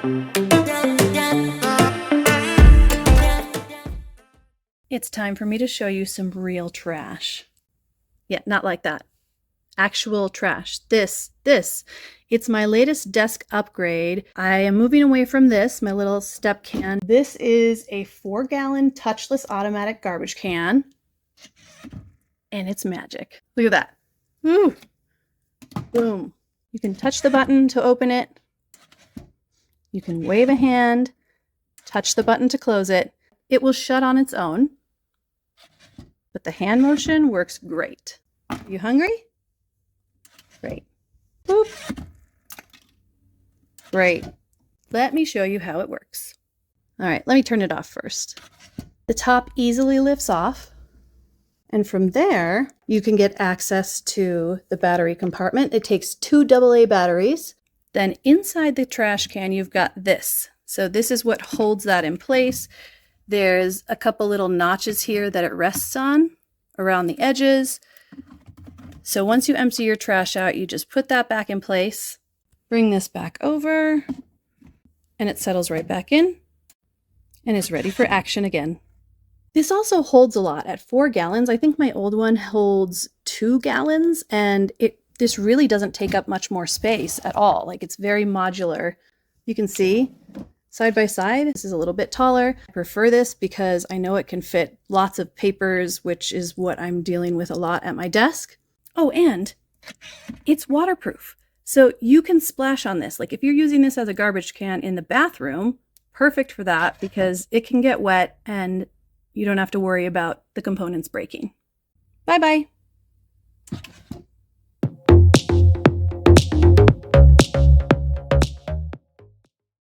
It's time for me to show you some real trash. Yeah, not like that. Actual trash. This. It's my latest desk upgrade. I am moving away from this, my little step can. This is a 4-gallon touchless automatic garbage can. And it's magic. Look at that. Woo! Boom. You can touch the button to open it. You can wave a hand, touch the button to close it. It will shut on its own, but the hand motion works great. You hungry? Great. Boop. Great. Let me show you how it works. All right, let me turn it off first. The top easily lifts off, and from there, you can get access to the battery compartment. It takes 2 AA batteries. Then inside the trash can, you've got this. So this is what holds that in place. There's a couple little notches here that it rests on around the edges. So once you empty your trash out, you just put that back in place, bring this back over, and it settles right back in and is ready for action again. This also holds a lot at 4 gallons. I think my old one holds 2 gallons, and this really doesn't take up much more space at all. Like, it's very modular. You can see side by side, this is a little bit taller. I prefer this because I know it can fit lots of papers, which is what I'm dealing with a lot at my desk. Oh, and it's waterproof. So you can splash on this. Like, if you're using this as a garbage can in the bathroom, perfect for that because it can get wet and you don't have to worry about the components breaking. Bye-bye.